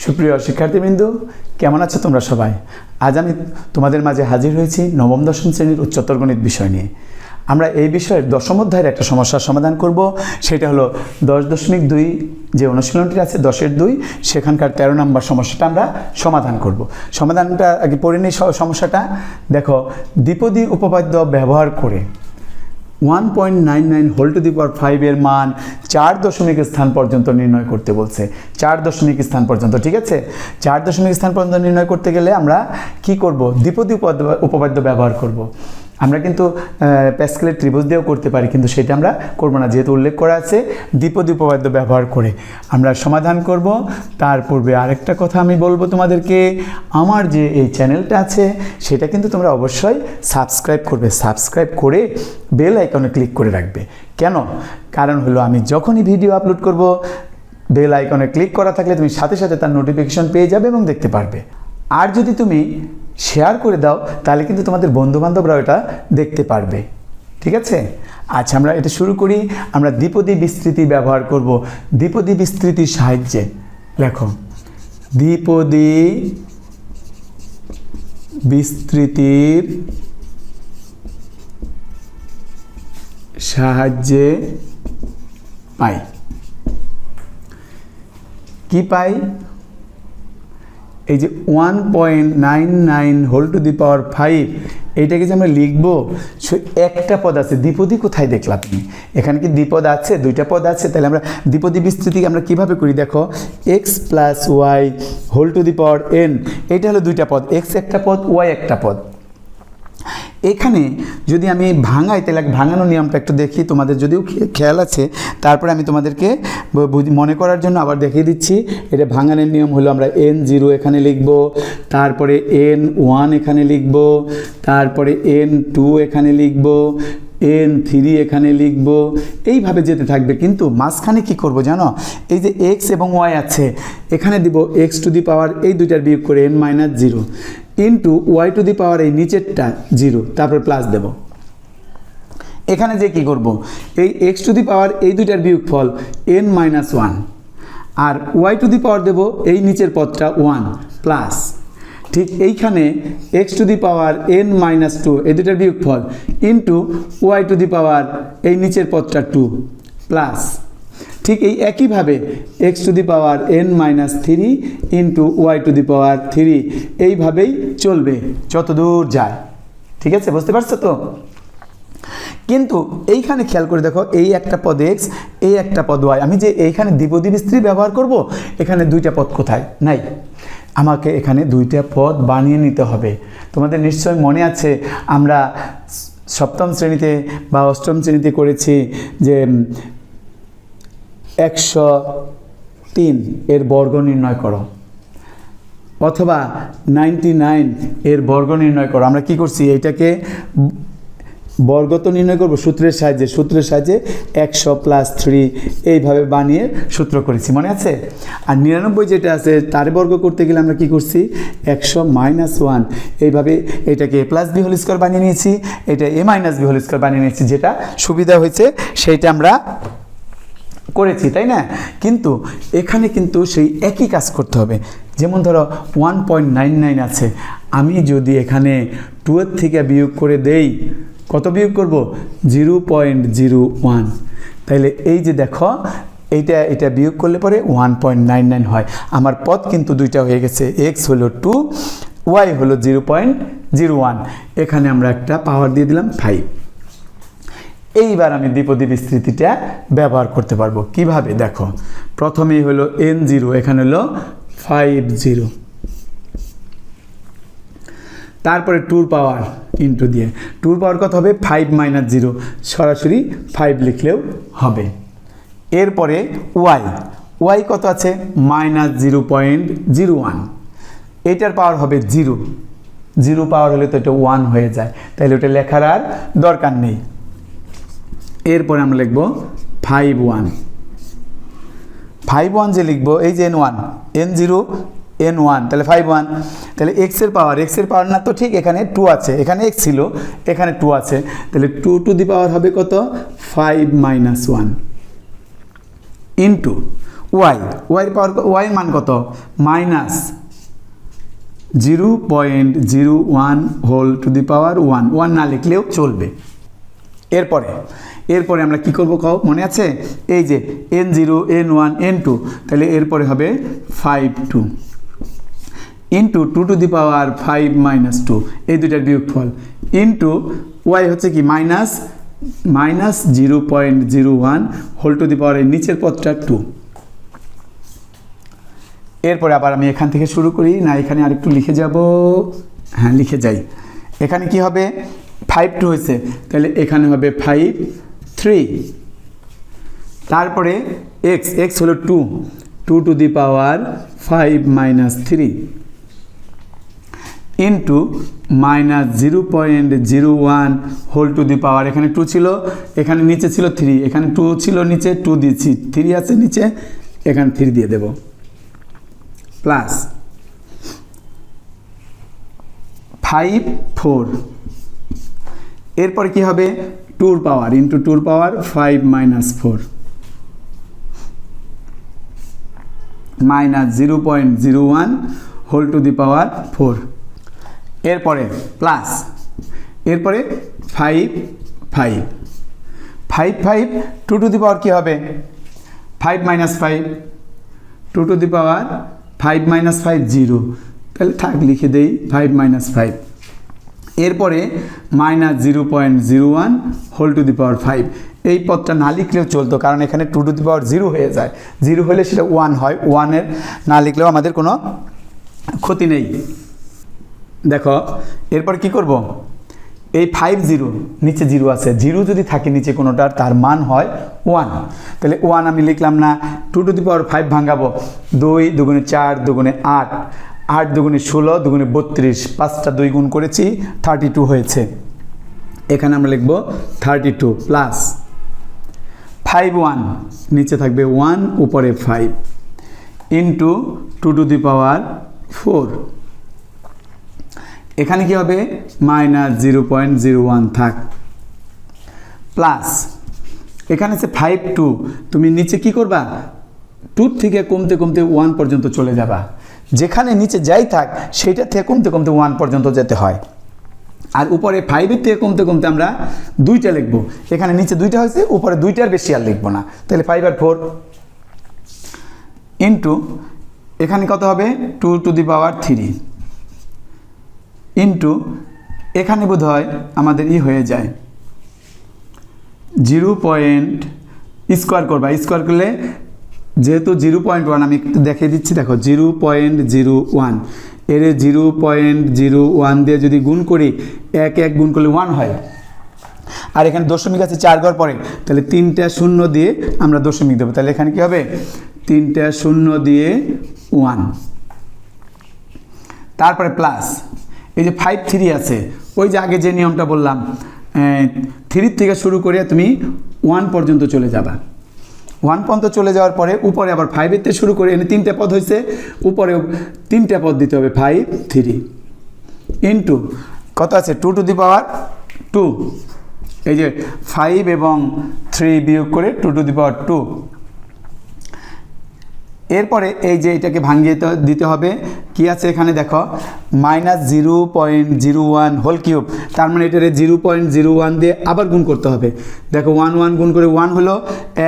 সুপ্রিয় শিক্ষার্থীবৃন্দ, কেমন আছো তোমরা সবাই? আজ আমি তোমাদের মাঝে হাজির হয়েছি নবম দশম শ্রেণীর উচ্চতর গণিত বিষয় নিয়ে। আমরা এই বিষয়ের দশম অধ্যায়ের একটা সমস্যার সমাধান করব। সেটা হলো 10.2 যে অনুশীলনটি আছে 10-2, সেখানকার 13 নম্বর সমস্যাটা আমরা সমাধান করব। সমাধানটা আগে পড়ে নিই। সমস্যাটা দেখো, দ্বিপদী উপপাদ্য ব্যবহার করে 1.99 হোল টু দি পাওয়ার 5 এর মান 4 দশমিক স্থান পর্যন্ত নির্ণয় করতে বলছে। 4 দশমিক স্থান পর্যন্ত, ঠিক আছে? 4 দশমিক স্থান পর্যন্ত নির্ণয় করতে গেলে আমরা কি করব? দ্বিপদী উপপাদ্য ব্যবহার করব। আমরা কিন্তু প্যাসকেলের ত্রিভুজ দিয়েও করতে পারি, কিন্তু সেটা আমরা করব না, যেহেতু উল্লেখ করা আছে দ্বিপদী উপপাদ্য ব্যবহার করে আমরা সমাধান করব। তার পূর্বে আরেকটা কথা আমি বলবো তোমাদেরকে, আমার যে এই চ্যানেলটা আছে সেটা কিন্তু তোমরা অবশ্যই সাবস্ক্রাইব করবে। সাবস্ক্রাইব করে বেল আইকনে ক্লিক করে রাখবে। কেন? কারণ হলো আমি যখনই ভিডিও আপলোড করব, বেল আইকনে ক্লিক করা থাকলে তুমি সাথে সাথে তার নোটিফিকেশন পেয়ে যাবে এবং দেখতে পারবে। আর যদি তুমি শেয়ার করে দাও তাহলে কিন্তু তোমাদের বন্ধুবান্ধবরাও এটা দেখতে পারবে, ঠিক আছে? আচ্ছা, আমরা এটা শুরু করি। আমরা দ্বিপদী বিস্তৃতি ব্যবহার করব। দ্বিপদী বিস্তৃতির সাহায্যে লেখো, দ্বিপদী বিস্তৃতির সাহায্যে পাই। কি পাই? এই যে 1.99 হোল টু দি পাওয়ার 5, এইটাকে যে আমরা লিখবো, একটা পদ আছে। দ্বিপদী কোথায় দেখলা তুমি? এখানে কি দ্বিপদ আছে? দুইটা পদ আছে। তাহলে আমরা দ্বিপদী বিস্তৃতি আমরা কিভাবে করি দেখো, x plus y whole to the power n, এটা হলো দুইটা পদ, x একটা পদ, y একটা পদ। এখানে যদি আমি ভাঙাই তাহলে ভাঙানোর নিয়মটা একটু দেখি, তোমাদের যদিও খেয়াল আছে, তারপরে আমি তোমাদেরকে মনে করার জন্য আবার দেখিয়ে দিচ্ছি। এটা ভাঙানোর নিয়ম হলো, আমরা n0 এখানে লিখব, তারপরে n1 এখানে লিখব, তারপরে n2 এখানে লিখব, n3 এখানে লিখব, এইভাবে যেতে থাকবে। কিন্তু মাঝখানে কি করব জানো? এই যে x এবং y আছে, এখানে দিব x টু দি পাওয়ার এই দুইটার বিয়োগ করে n-0 into Y to the power এই নিচেরটা 0, তারপর প্লাস দেব। এখানে যে কি করব, এই x টু দি পাওয়ার এই দুইটার বিয়োগফল n-1, R Y to the পাওয়ার দেব এই নিচের পদটা 1 প্লাস, ঠিক এইখানে x to the power n-2 এই দুইটার বিয়োগফল into Y to the power এই নিচের পদটা 2 প্লাস, ঠিক এই একইভাবে x to the power n-3 into Y to the power 3, এইভাবেই চলবে যতদূর যায়। ঠিক আছে, বুঝতে পারছো তো? কিন্তু এইখানে খেয়াল করে দেখো, এই একটা পদ x, এই একটা পদ y। আমি যে এইখানে দ্বিপদী বিস্তৃতি ব্যবহার করব, এখানে দুইটা পদ কোথায়? নাই। আমাকে এখানে দুইটা পদ বানিয়ে নিতে হবে। তোমাদের নিশ্চয় মনে আছে, আমরা সপ্তম শ্রেণীতে বা অষ্টম শ্রেণীতে করেছি যে 103 এর বর্গ নির্ণয় করো, অথবা 99 এর বর্গ নির্ণয় করো। আমরা কি করছি? এইটাকে বর্গ তো নির্ণয় করবো সূত্রের সাহায্যে 100 প্লাস 3 এইভাবে বানিয়ে সূত্র করেছি, মনে আছে? আর 99 যেটা আছে তার বর্গ করতে গেলে আমরা কি করছি? 100 মাইনাস 1, এইভাবে এটাকে a plus b whole square বানিয়ে নিয়েছি, এটা a minus b whole square বানিয়ে নিয়েছি। যেটা সুবিধা হয়েছে সেইটা আমরা করেছি, তাই না? কিন্তু এখানে কিন্তু সেই একই কাজ করতে হবে। যেমন ধরো 1.99 আছে, আমি যদি এখানে 2 এর থেকে বিয়োগ করে দেই, কত বিয়োগ করব? 0.01। তাইলে এই যে দেখো, এটা বিয়োগ করলে পরে 1.99 হয়। আমার পদ কিন্তু দুইটা হয়ে গেছে, x হলো 2, y হলো 0.01। এখানে আমরা একটা পাওয়ার দিয়ে দিলাম 5। এইবার আমি দ্বিপদী বিস্তৃতিটা ব্যবহার করতে পারবো। কিভাবে দেখো, প্রথমেই হলো n0, এখানে হলো 50, তারপরে 2 পাওয়ার ইন্টু দিয়ে 2 পাওয়ার কত হবে? 5 মাইনাস 0, সরাসরি 5 লিখলেও হবে। এরপরে y কত আছে? মাইনাস 0.01, এটার পাওয়ার হবে 0 পাওয়ার হলে তো এটা 1 হয়ে যায়, তাহলে ওটা লেখার আর দরকার নেই। এরপরে আমরা লিখব 51 যে লিখবো, এই যে n0 n1, তাহলে 51, তাহলে x এর পাওয়ার না তো, ঠিক এখানে 2 আছে, এখানে x ছিল, এখানে 2 আছে, তাহলে 2 টু দি পাওয়ার হবে কত? 5 minus 1 into Y power y মান কত -0.01 হোল টু দি পাওয়ার 1 না লিখলেও চলবে। এরপরে আমরা কি করব কও মনে আছে, এই যে n0 n1 n2, তাহলে এরপরে হবে 5 ইন্টু 2 টু দি পাওয়ার 5 - 2, এই দুইটার বিয়োগফল ইন্টু ওয়াই হচ্ছে কি -0.01 হোল টু দি পাওয়ার, এই নিচের পদটা 2। এরপরে আবার আমি এখান থেকে শুরু করি না, এখানে আরেকটু লিখে যাব, হ্যাঁ লিখে যাই। এখানে কি হবে 5 হয়েছে, তাহলে এখানে হবে 5 তারপরে x হলো 2 to the power 5 - 3 into -0.01 whole to the power, এখানে 2 ছিল, এখানে নিচে ছিল 3, এখানে 2 ছিল নিচে 2 দিয়েছি, 3 আছে নিচে, এখানে 3 দিয়ে দেব, প্লাস 4 এরপরে কি হবে 2 power into 2 power 5 - 4 -0.01 whole to the power 4, এরপরে প্লাস, এরপরে 5 2 টু দি পাওয়ার কি হবে 5 - 5 2 টু দি পাওয়ার 5 - 5 0, তাহলে থাক লিখে দেই 5 - 5, এরপরে -0.01 হোল টু দি পাওয়ার 5, এই পদটা না লিখলেও চলতো, কারণ এখানে 2 টু দি পাওয়ার 0 হয়ে যায়, 0 হলে সেটা 1 হয়, 1-এর না লিখলেও আমাদের কোনো ক্ষতি নেই। দেখো এরপর কি করব, এই 50 নিচে 0 আছে, 0 যদি থাকে নিচে কোনোটার, তার মান হয় 1, তাহলে 1 আমি লিখলাম না, 2 টু দি পাওয়ার 5 ভাঙাবো, 2 দুগুণে 4 দুগুণে 8, 8 দুগুণে 16 দুগুণে 32, 5টা 2 গুণ করেছি 32 হয়েছে, এখানে আমরা লিখব 32 প্লাস 51 নিচে থাকবে 1 উপরে 5 ইন্টু 2 টু দি পাওয়ার 4, এখানে কি হবে -0.01 থাক, প্লাস এখানে আছে 5 তুমি নিচে কি করবা 2 থেকে কমতে কমতে 1 পর্যন্ত চলে যাবা, যেখানে নিচে যাই থাক সেইটা থেকে কমতে কমতে 1 পর্যন্ত যেতে হয়, আর উপরে 5-এর থেকে কমতে কমতে আমরা 2টা লিখবো, এখানে নিচে 2টা হয়েছে, উপরে 2টার বেশি আর লিখবো না, তাহলে 5 আর 4 ইন্টু এখানে কত হবে 2 টু দি পাওয়ার 3 ইন্টু এখানে বোধ হয় আমাদের হয়ে যায় 0. স্কোয়ার করবা, স্কোয়ার করলে যেহেতু 0.1 আমি একটু দেখিয়ে দিচ্ছি, দেখো 0.01 এর 0.01 দিয়ে যদি গুণ করি 1 গুণ করলে 1 হয়, আর এখানে দশমিক আছে 4 ঘর পরে, তাহলে 3টা 0 দিয়ে আমরা দশমিক দেবো, তাহলে এখানে কি হবে 3টা 0 দিয়ে 1, তারপরে প্লাস এই যে 5 আছে, ওই যে আগে যে নিয়মটা বললাম 3 থেকে শুরু করে তুমি 1 পর্যন্ত চলে যাবা, 1 পর্যন্ত চলে যাওয়ার পরে উপরে আবার 5-এর থেকে শুরু করে, এনে 3টা পদ হয়েছে, উপরে 3টা পদ দিতে হবে 3 ইন্টু কত আছে 2 টু দি পাওয়ার 2, এই যে 5 এবং 3 বিয়োগ করে 2 টু দি পাওয়ার 2, এরপরে এই যে এটাকে ভাঙিয়ে দিতে হবে, কি আছে এখানে দেখো -0.01 হোল কিউব, তার মানে এটারে 0.01 দিয়ে আবার গুণ করতে হবে, দেখো 1 গুণ করে 1 হলো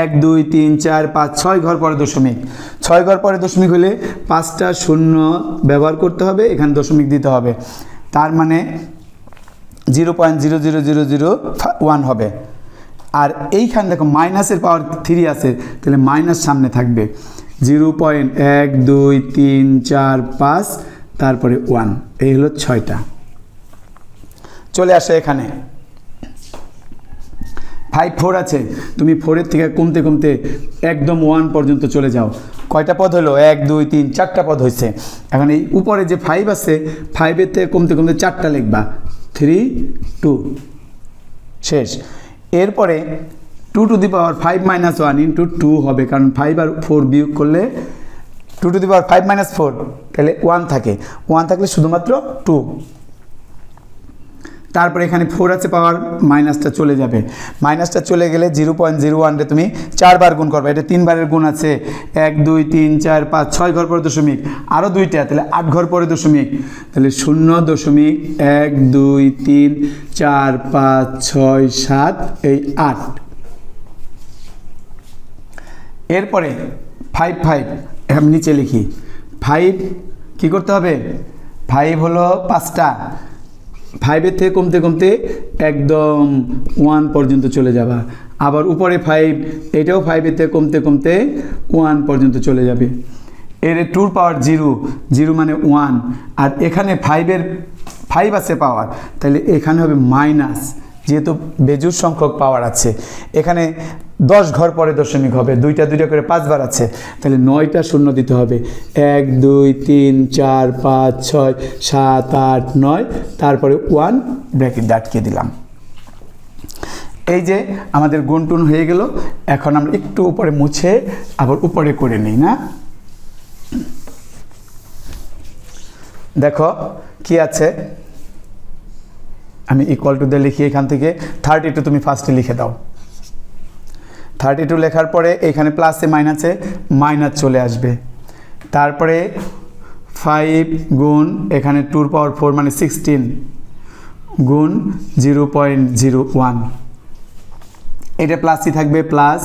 1 2 3 4 5 6 ঘর পরে দশমিক, 6 ঘর পরে দশমিক হলে 5টা 0 ব্যবহার করতে হবে, এখানে দশমিক দিতে হবে, তার মানে 0.00001 হবে, আর এইখানে দেখো মাইনাসের পাওয়ার 3 আছে, তাহলে মাইনাস সামনে থাকবে 0.1 2 3 4 5 তারপরে 1, এই হলো 6টা, চলে আসে এখানে 5 4 আছে, তুমি 4-এর থেকে কমতে কমতে একদম 1 পর্যন্ত চলে যাও, কয়টা পদ হলো 1 2 3 4টা পদ হয়েছে, এখন এই উপরে যে 5 আছে 5-এর থেকে কমতে কমতে 4টা লিখবা 3 2 শেষ, এরপরে 2 টু দি পাওয়ার 5 - 1 ইন্টু 2 হবে, কারণ 5 আর 4 বিয়োগ করলে 2 টু দি পাওয়ার 5 - 4 তাহলে 1 থাকে, 1 থাকলে শুধুমাত্র 2, তারপরে এখানে 4 আছে পাওয়ার, মাইনাসটা চলে যাবে। মাইনাসটা চলে গেলে 0.01 তুমি 4 বার গুণ করবে, এটা 3 বারের গুণ আছে, 1 2 3 4 5 6 ঘর পরে দশমিক, আরও 2টা, তাহলে 8 ঘর পরে দশমিক, তাহলে 0.1 2 3 4 5 6 7 এই 8। এরপরে 5 আমি নিচে লিখি, 5 কী করতে হবে, 5 হলো 5টা, 5-এর থেকে কমতে কমতে একদম 1 পর্যন্ত চলে যাবা, আবার উপরে 5, এটাও 5-এর থেকে কমতে কমতে 1 পর্যন্ত চলে যাবে। এর 2 পাওয়ার 0 মানে 1, আর এখানে 5 আছে পাওয়ার, তাহলে এখানে হবে মাইনাস, যেহেতু বেজোড় সংখ্যক পাওয়ার আছে, এখানে 10 ঘর পরে দশমিক হবে, 2টা করে 5 বার আছে, তাহলে 9টা শূন্য দিতে হবে, 1 2 3 4 5 6 7 8 9, তারপরে 1 ব্র্যাকেট আটকে দিলাম। এই যে আমাদের গুণটুন হয়ে গেল। এখন আমরা একটু উপরে মুছে আবার উপরে করে নিই না। দেখো কি আছে, আমি ইকুয়াল টু দিয়ে লিখি, এখান থেকে 32 তুমি ফার্স্টে লিখে দাও। 32 লেখার পরে এখানে প্লাসে মাইনাসে মাইনাস চলে আসবে, তারপরে 5 গুণ এখানে 2 পাওয়ার 4 মানে 16 গুণ 0.01, এটা প্লাসই থাকবে, প্লাস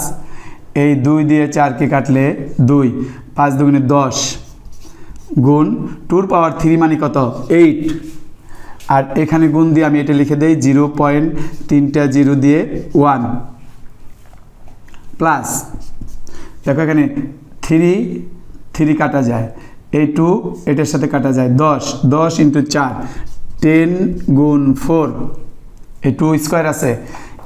এই 2 দিয়ে 4কে কাটলে 2, 5 2 10 গুণ 2 পাওয়ার 3 মানে কত 8, আর এখানে গুণ দিয়ে আমি এটা লিখে দেই 0.3টা 0 দিয়ে 1 প্লাস, দেখো এখানে 3 কাটা যায়, এই 2 এটার সাথে কাটা যায়, 10 ইন্টু 4 10 গুণ 4, এই 2 স্কোয়ার আছে।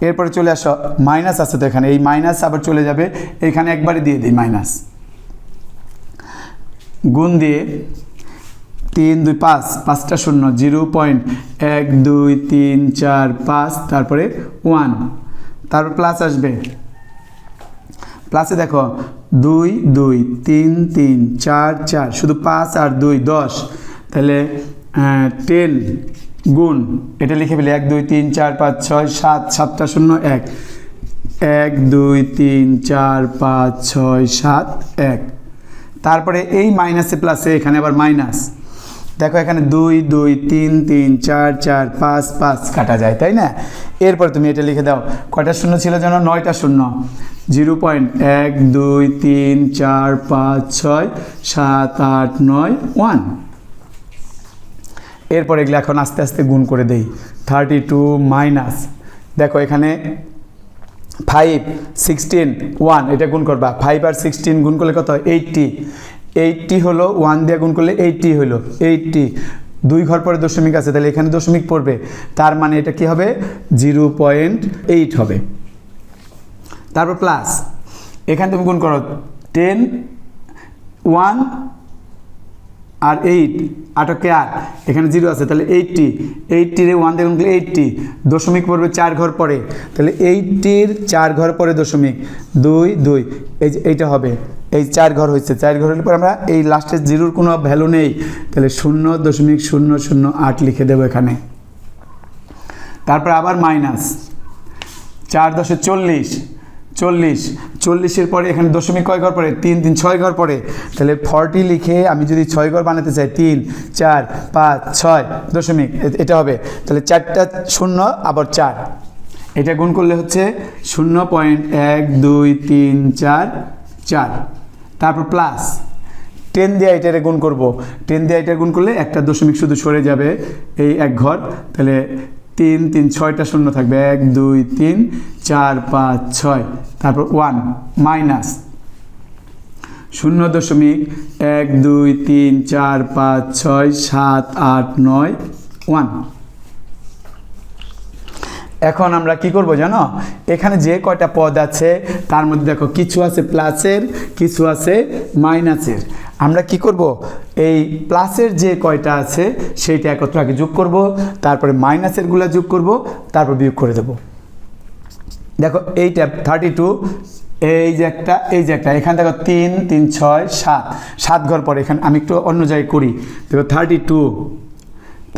এরপরে চলে আসো, মাইনাস আছে তো এখানে, এই মাইনাস আবার চলে যাবে, এখানে একবারে দিয়ে দিই মাইনাস, গুণ দিয়ে 3 2 5 5টা শূন্য, 0.1 2 3 4 5, তারপরে 1, তারপর প্লাস আসবে, প্লাসে দেখো 2 2 3 3 4 4, শুধু 5 আর 2 10, তাহলে 10 গুণ এটা লিখে ফেলি 1 2 3 4 5 6 7, 7টা শূন্য 1 1 2 3 4 5 6 7 1, তারপরে এই মাইনাসে প্লাসে এখানে আবার মাইনাস, দেখো এখানে 2 2 3 3 4 4 5 5 কাটা যায়, তাই না। এরপর তুমি এটা লিখে দাও, কয়টা শূন্য ছিল যেন, 9টা শূন্য, 0.1 2 3 4 5 6 7 8 9 1। এরপর এগুলো এখন আস্তে আস্তে গুণ করে দেই, 32 মাইনাস, দেখো এখানে 5 16 1, এটা গুণ করবা, 5 আর 16 গুণ করলে কত 80 হলো, 1 দিয়ে গুণ করলে 80 হলো, 80 2 ঘর পরে দশমিক আছে, তাহলে এখানে দশমিক পড়বে, তার মানে এটা কি হবে 0.8 হবে। তারপর প্লাস, এখানে তুমি গুণ করো 10 1 আর 8 8কে 8, এখানে 0 আছে, তাহলে 80 1 দিয়ে গুণ করলে 80, দশমিক পড়বে 4 ঘর পরে, তাহলে 80 4 ঘর পরে দশমিক 2 2, এই যে এইটা হবে, এই 4 ঘর হয়েছে, 4 ঘর হলে পর আমরা এই লাস্টের 0-র কোনো ভ্যালু নেই, তাহলে 0.008 লিখে দেবো এখানে। তারপর আবার মাইনাস, 4 10 40 পরে এখানে দশমিক কয় ঘর পরে 3 3 6 ঘর পরে, তাহলে 40 লিখে আমি যদি 6 ঘর বানাতে চাই 3 4 5 6 দশমিক, এটা হবে, তাহলে 4টা শূন্য আবার 4, এটা গুণ করলে হচ্ছে 0.1 2 3 4 4, তারপর প্লাস 10 দিয়ে এটারে গুণ করব, 10 দিয়ে এটা গুণ করলে একটা দশমিক শুধু সরে যাবে এই 1 ঘর, তাহলে 3 3 6টা শূন্য থাকবে, 1 2 3 4 5 6, তারপর 1 মাইনাস 0.1 2 3 4 5 6 7 8 9 1। এখন আমরা কি করব জানো, এখানে যে কয়টা পদ আছে তার মধ্যে দেখো কিছু আছে প্লাসের, কিছু আছে মাইনাসের। আমরা কি করব, এই প্লাসের যে কয়টা আছে সেইটা একত্র আগে যোগ করব, তারপরে মাইনাসেরগুলো যোগ করব, তারপর বিয়োগ করে দেব। দেখো এইটা 32, এই যে একটা, এখানে দেখো 3 3 6 7 ঘর পরে, এখানে আমি একটু অন্য জায়গায় করি, দেখো 32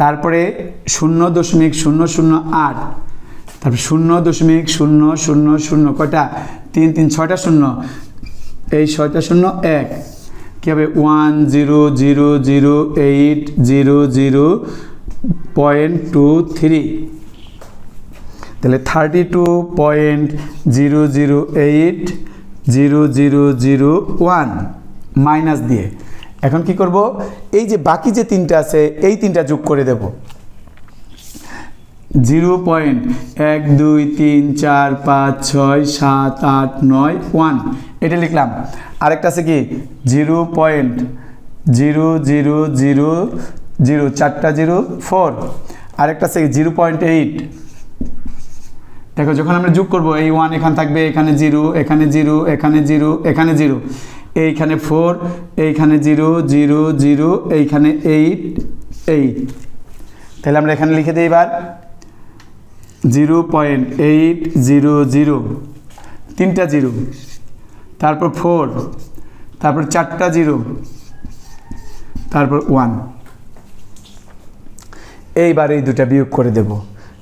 তারপরে 0.008, তারপরে 0.000 কয়টা 3 3 6টা শূন্য, এই 6টা শূন্য 1, কী হবে 100,000.23, তাহলে 32.00800001 মাইনাস দিয়ে এখন কি করব, এই যে বাকি যে তিনটা আছে এই তিনটা যোগ করে দেব। 0.1234567891 এটা লিখলাম। আরেকটা আছে কি 0.0000 চারটা 04, আরেকটা আছে 0.8। দেখো যখন আমরা যোগ করব এই 1 এখানে থাকবে, এখানে 0, এখানে 0, এখানে 0, এখানে 0, এইখানে 4, এইখানে 0 0 0, এইখানে 8 8। তাহলে আমরা এখানে লিখে দিই এবার 0.800, তিনটা 0, তারপর 4, তারপর চারটা 0, তারপর 1। এইবার এই দুটা বিয়োগ করে দেব।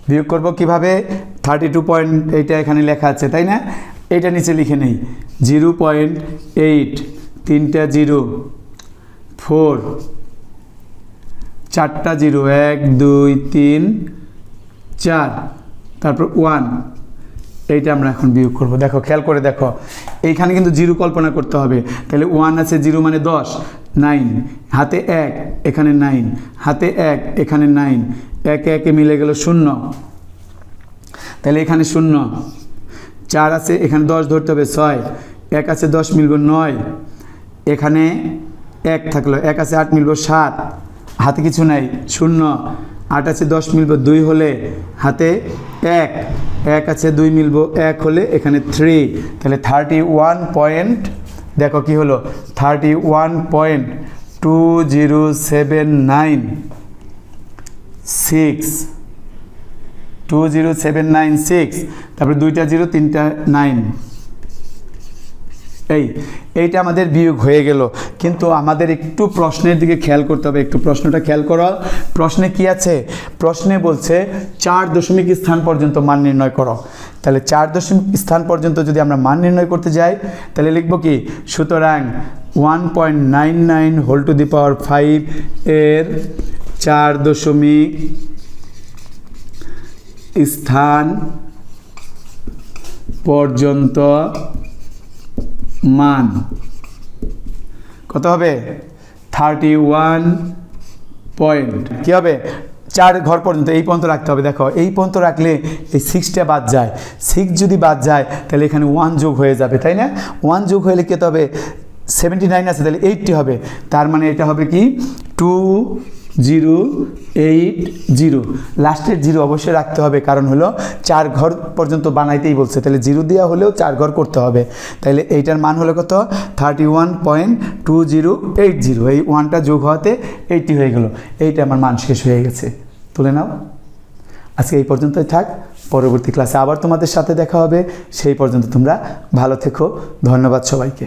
বিয়োগ করব কিভাবে, 32 এইটা এখানে লেখা আছে তাই না, এটা নিচে লিখে নেই 0.8, তিনটা 0, 4, চারটা 0, 1 2 3 4, তারপর 1। এইটা আমরা এখন বিয়োগ করব। দেখো খেয়াল করে দেখো, এইখানে কিন্তু 0 কল্পনা করতে হবে। তাহলে 1 আছে, 0 মানে 10, 9, হাতে 1, এখানে 9, হাতে 1, এখানে 9, একে একে মিলে গেল 0, তাহলে এখানে 0, 4 আছে, এখানে 10 ধরতে হবে 6, 1 আছে 10 মিলব 9, এখানে 1 থাকলো, 1 আছে 8 মিলব 7, হাতে কিছু নাই 0, 8 আছে 10 মিলব 2 হলে, হাতে 1, 1 আছে 2 মিলব 1 হলে, এখানে 3, তাহলে 31 পয়েন্ট, দেখো কি হলো 31.20796, 20796, তারপরে দুইটা 0 তিনটা 9। এইটা আমাদের বিয়োগ হয়ে গেল। কিন্তু আমাদের একটু প্রশ্নের দিকে খেয়াল করতে হবে, একটু প্রশ্নটা খেয়াল করো। প্রশ্নে কি আছে, প্রশ্নে বলছে 4 দশমিক স্থান পর্যন্ত মান নির্ণয় করো। তাহলে 4 দশমিক স্থান পর্যন্ত যদি আমরা মান নির্ণয় করতে যাই তাহলে লিখব কি, সুতরাং 1.99 হোল টু দি পাওয়ার 5 এর 4 দশমিক স্থান পর্যন্ত মান কত হবে, 31 পয়েন্ট, কী হবে 4 ঘর পর্যন্ত, এই পর্যন্ত রাখতে হবে। দেখো এই পর্যন্ত রাখলে এই 6টা বাদ যায়, 6 যদি বাদ যায় তাহলে এখানে 1 যোগ হয়ে যাবে তাই না, 1 যোগ হলে কী হবে 79 আছে, তাহলে 80 হবে। তার মানে এটা হবে কি 2080, লাস্টের 0 অবশ্যই রাখতে হবে, কারণ হলো 4 ঘর পর্যন্ত বানাইতেই বলছে, তাহলে 0 দেওয়া হলেও 4 ঘর করতে হবে। তাহলে এইটার মান হলো কত 31.2080, এই 1টা যোগ হওয়াতে 80 হয়ে গেল। এইটা আমার মান শেষ হয়ে গেছে, তুলে নাও। আজকে এই পর্যন্তই থাক, পরবর্তী ক্লাসে আবার তোমাদের সাথে দেখা হবে। সেই পর্যন্ত তোমরা ভালো থেকো, ধন্যবাদ সবাইকে।